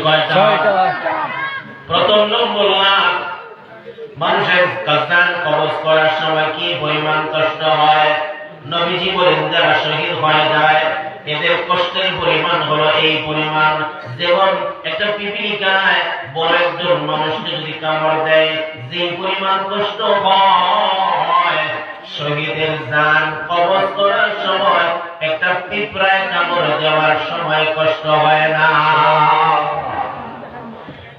কয়টা? প্রথম নম্বর লাভ, মানুষের কাজদান কবজ করার সময় কি পরিমাণ কষ্ট হয়। নবীজি বলেন যারা শহীদ হয়ে যায় এদের কষ্টের পরিমাণ হলো এই পরিমাণ, যেমন একটা পিপিলিকায় বড় একজন মানুষকে যদি কামড় দেয় যে পরিমাণ কষ্ট হয়, শহীদের জান কবজ করার সময় একটা পিঁপড়ায় কামড় দেওয়ার সময় কষ্ট হয় না।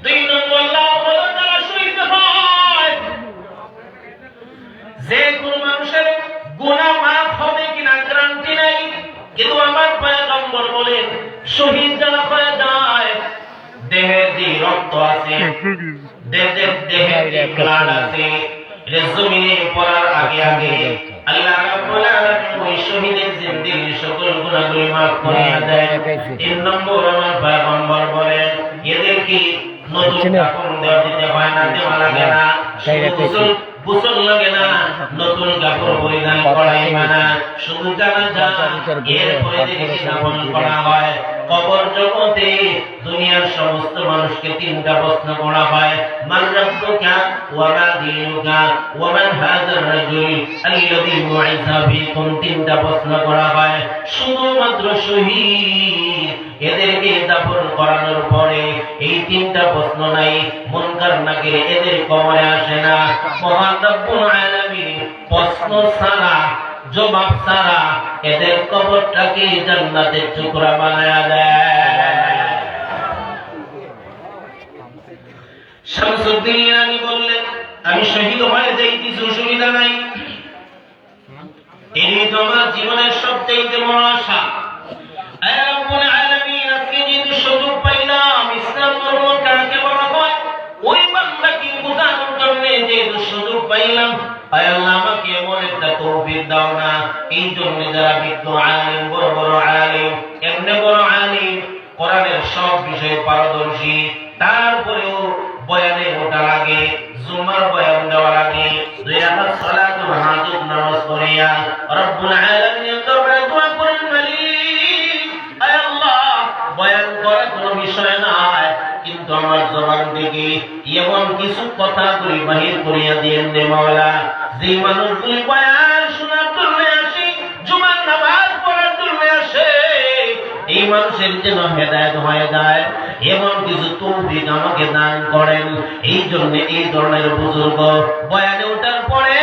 দুই নম্বর লাভ হলো যারা শহীদ হয়, যে কোন মানুষের গুনাহ মাফ হবে কিনা গ্যারান্টি নাই, কিন্তু আমার পয়গম্বর বলেন শহীদ যারা হয়ে যায় দেহের যে রক্ত আছে, দেহের যে প্রাণ আছে, এটা জমিনে পড়ার আগে আগে আল্লাহ রাব্বুল আলামিন ওই শহীদের জিন্দেগির সকল গুনাহগুলো মাফ করে দেয়। তিন নম্বর আমার পয়গম্বর বলেন এদেরকে নতুন কাপড় দিতে হয় না, দেওয়া লাগে না, গোসল লাগে না, নতুন কাপড় পরিধান করাই মানা, শুধু জানাজা এরপরে এদেরকে দাফন করা হয়। কবর জগতে দুনিয়ার সমস্ত মানুষকে তিনটা প্রশ্ন করা হয়, মান রাব্বুকা ওয়া মা দীনুকা ওয়া মান হাযার রাজুল আল্লাযী বু'িসা ফীকুম, তিনটা প্রশ্ন করা হয়। শুধুমাত্র শহীদ এদেরকে দাফন করানোর পরে এই তিনটা প্রশ্ন নাই, মুনকার নাকির এদের কবরে আসে না। মহান রব্বুল আলামিন প্রশ্ন ছাড়া জবাব ছাড়া এদের কবরটাকে জান্নাতের টুকরা বানায়া দেয়। শামসুদ্দিন ইরানী বললেন আমি শহীদ হয়ে যাই, কিছু সুবিধা নাই, এই তো আমার জীবনের সবচেয়ে বড় আশা। আয় রব্বুল আলামিন, আজকে যেহেতু সুযোগ পাইলাম ইসলাম ধর্ম কাকে বলা হয় ওই বান্দাকে বোঝানোর জন্য যেহেতু সুযোগ পাইলাম, আয় আল্লাহ আমাকে এমন একটা তৌফিক দাও না। এই জন্য যারা বিজ্ঞ আলিম, বড় বড় আলিম, এমনি বড় আলিম, কোরআনের সব বিষয়ে পারদর্শী, তারপরেও বয়ানে ওঠার আগে, জুমার বয়ান দেওয়ার আগে 2 রাকাত সালাতুল হাজত নামাজ পড়িয়া রব্বুল আলামিনের দরবারে দোয়া করেন, মালিক আয় আল্লাহ বয়ান করা কোনো বিষয় নয়, কিন্তু আমার জবান থেকে এমন কিছু কথা তুমি বাহির করিয়া দিয়েন রে মাওলা, যে মানুষগুলি বয়ান শোনার জন্য আসে, জুমার নামাজ পড়ার জন্য আসে, এই মানুষের যেন হেদায়েত হয়ে যায় এমন কিছু তৌফিক আমাকে দান করেন। এই জন্য এই ধরনের বুজুর্গ বয়ানে ওঠার পরে,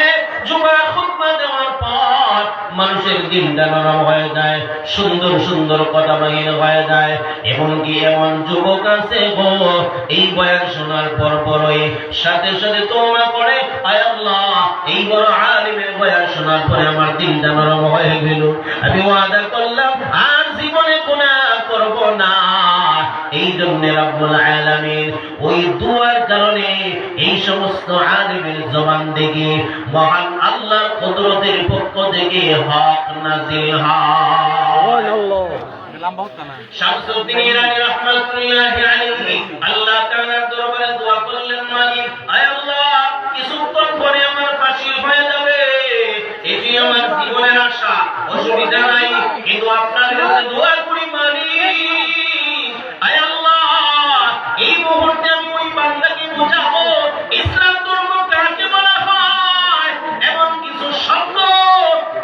জুমার খুতবা দেওয়ার পর মানুষের দিনটা নরম হয়ে যায়, সুন্দর সুন্দর কথা বাহির হয়ে যায়। এমনকি এমন যুবক আছে গো, এই বয়ান শোনার পর পরই সাথে সাথে তোমরা করে, আয় আল্লাহ এই বড় আলিমের বয়ান শোনার পরে আমার দিনটা নরম হয়ে গেল, আমি ওয়াদা করলাম আর জীবনে গুনাহ করব না। এই জন্য রব্বুল আলামিন ওই দুয়ার কারণে এই সমস্ত আলিমের জবান থেকে মহান আল্লাহর কুদরতের পক্ষ থেকে হক নাযিল হয়। শামসুদ্দিন ইরানী রাহমাতুল্লাহি আলাইহি আল্লাহ তাআলার দরবারে দোয়া করলেন, মালিক আয় আল্লাহ কিছুক্ষণ পরে আমার ফাঁসি হয়ে যাবে, এটি আমার জীবনের আশা, অসুবিধা নাই, কিন্তু আপনার কাছে দোয়া করি মালিক আয় আল্লাহ এই মুহূর্তে আমি ওই বান্দাকে বুঝাবো ইসলাম ধর্ম কাকে বলা হয়, এমন কিছু শব্দ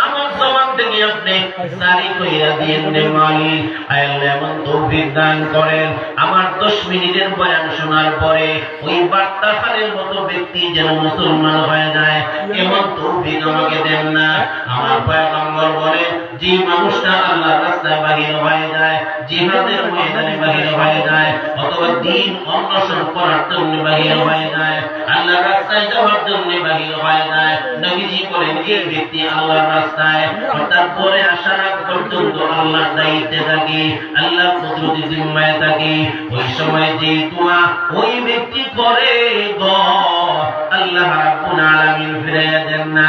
আমার জবান থেকে আপনি জারি কইরা দিয়েন রে মালিক। আয় আল্লাহ এমন তৌফিক দান করেন আমার 10 মিনিটের বয়ান শোনার পরে ওই বার্তাখানের মতো ব্যক্তি যেন মুসলমান হয়ে যায়, এমন তৌফিক আমাকে দেন না। আমার পয়গম্বর বলে যে মানুষটা আল্লাহর রাস্তায় বাহির হয়ে যায়, জিহাদের ময়দানে বাহির হয়ে যায়, অথবা দ্বীন অন্বেষণ করার জন্য বাহির হয়ে যায়, আল্লাহর রাস্তায় যাওয়ার জন্য বাহির হয়ে যায়, নবীজি বলেন এই ব্যক্তি আল্লাহর রাস্তায় অর্থাৎ পরে আসার আগ পর্যন্ত আল্লাহর দায়িত্বে থাকে, আল্লাহর কুদরতি জিম্মায় থাকে। ওই সময় যে দোয়া ওই ব্যক্তি করে গো, আল্লাহ রাব্বুল আলামিন ফিরাইয়া দেন না।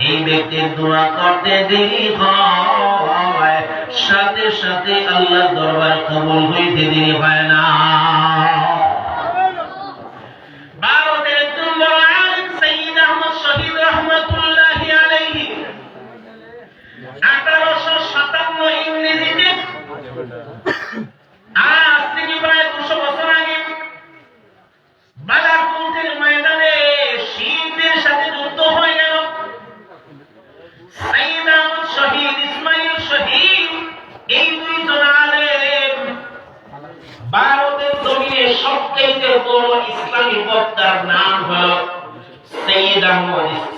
এই ব্যক্তির দোয়া করতে দেরি হয়, সাথে সাথে আল্লাহর দরবার কবুল হইতে দেরি হয় না। ভারতের একজন বড় আলেম সাইয়্যিদ আহমদ শহীদ রাহমাতুল্লাহি আলাইহি 1857 ইংরেজিতে, আজ থেকে প্রায় 200 বছর আগে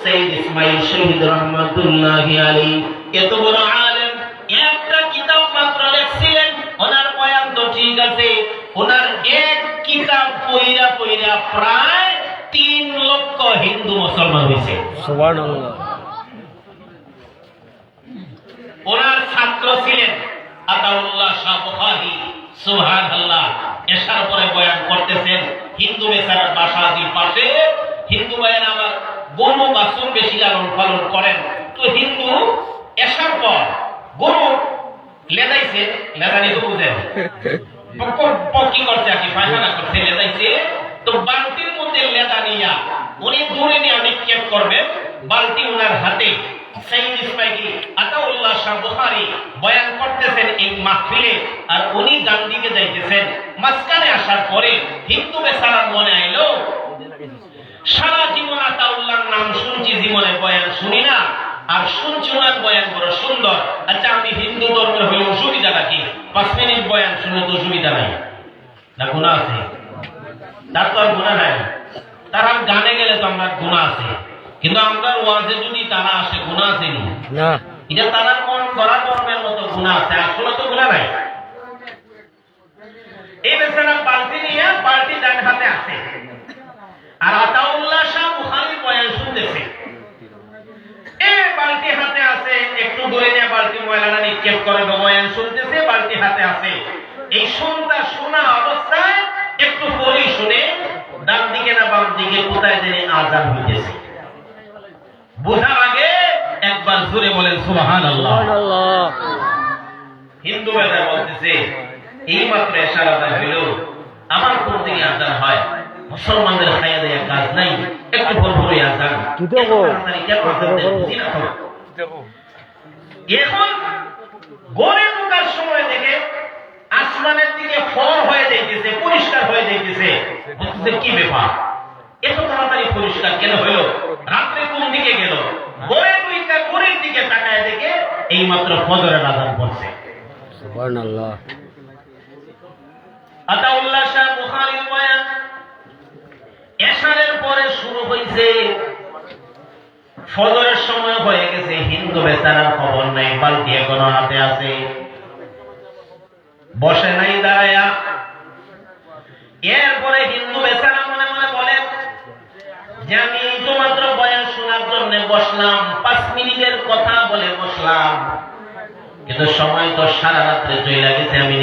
সৈয়দ ইসমাইল শহীদ রহমাতুল্লাহি আলাইহি এত বড় আলেম একটা কিতাব মাত্র লিখছিলেন। ওনার বয়ান তো ঠিক আছে, ওনার এক কিতাব পড়া পড়া প্রায় 3 লক্ষ হিন্দু মুসলমান হয়েছে। সুবহানাল্লাহ। ওনার ছাত্র ছিলেন আতাউল্লাহ শাহ বুখারী, সুবহানাল্লাহ। এশার পরে বয়ান করতেছেন, হিন্দু বেচারার বাসা আজির পাশে হিন্দু ভাইয়ের আমার গরু বাছুর বেশি লালন পালন করেন, তো হিন্দু এশার পর গরু লেদাইছে, লেদানি তো বুঝেন কি করছে, আর কি পায়খানা করছে, লেদাইছে, তো বালতির মধ্যে লেদা নিয়া উনি দূরে নিয়ে নিক্ষেপ করবেন, বালতি ওনার হাতে। সৈয়দ ইসমাইল আতাউল্লাহ শাহ বুখারী বয়ান করতেছেন এই মাহফিলে, আর উনি ডান দিকে যাইতেছেন। মাঝখানে আসার পরে হিন্দু বেচারার মনে আইলো, সারা জীবন আতাউল্লাহর নাম শুনছি, জীবনে বয়ান শুনি না, আর শুনছি ওনার বয়ান বড় সুন্দর। আচ্ছা আমি হিন্দু ধর্মের হলে অসুবিধাটা কি? 5 মিনিট বয়ান শুনে তো অসুবিধা নাই না? গুনাহ আছে? তার তো আর গুনাহ নাই। তারা গানে গেলে তো আমার গুনাহ আছে, কিন্তু আমরা ওয়াজে যদি তারা আসে গুনাহ আছে না? এটা তারা মন গড়া ধর্মের মতো গুনাহ আছে, আসলে তো গুনাহ নাই। এই বেচারা বালতি নিয়ে, বালতি ডান হাতে আছে, আর আতাউল্লাহ শাহ বুখারী বয়ান শুনতেছে। এই বালতি হাতে আছে, একটু দূরে নিয়ে বালতি ময়লাটা নিক্ষেপ করে বয়ান শুনতেছে, বালতি হাতে আছে। এই শোনা অবস্থায় একটু পরে শুনে ডান দিকে না বাম দিকে কোথায় জানি আযান হইতেছে। বোঝার আগে একবার জোরে বলেন সুবহানাল্লাহ। হিন্দু ভাইরা বলতেছে এই মাত্র এশার আযান হইল, আমার কোন থেকে আযান হয়? মুসলমানদের খাইয়া দেয়া কাজ নাই, একটু ভরপুরে আযান। এখন গড়ে ঢোকার সময় থেকে আসমানের দিকে ফর হয়ে যাইতেছে, পরিষ্কার হয়ে যাইতেছে। কি ব্যাপার, এত তাড়াতাড়ি পরিষ্কার কেন হইল? রাত্রে কোন দিকে গেল? গড়ে দুইটা গড়ের দিকে তাকায় দেখে এই মাত্র ফজরের আযান পড়ছে। সুবহানাল্লাহ। আতাউল্লাহ শাহ বুখারীর বয়ান এশারের পরে শুরু হইছে, ফজরের সময় হয়ে গেছে, হিন্দু বেচারার খবর নাই, বালতি এখনো হাতে আছে, বসে নাই দাঁড়ায়া। এরপরে হিন্দু বেচারা মনে মনে বলে যে আমি তো মাত্র বয়ান শোনার জন্য বসলাম, 5 মিনিটের কথা বলে বসলাম, কিন্তু সময় তো সারা রাত্রে চলে গেছে, আমি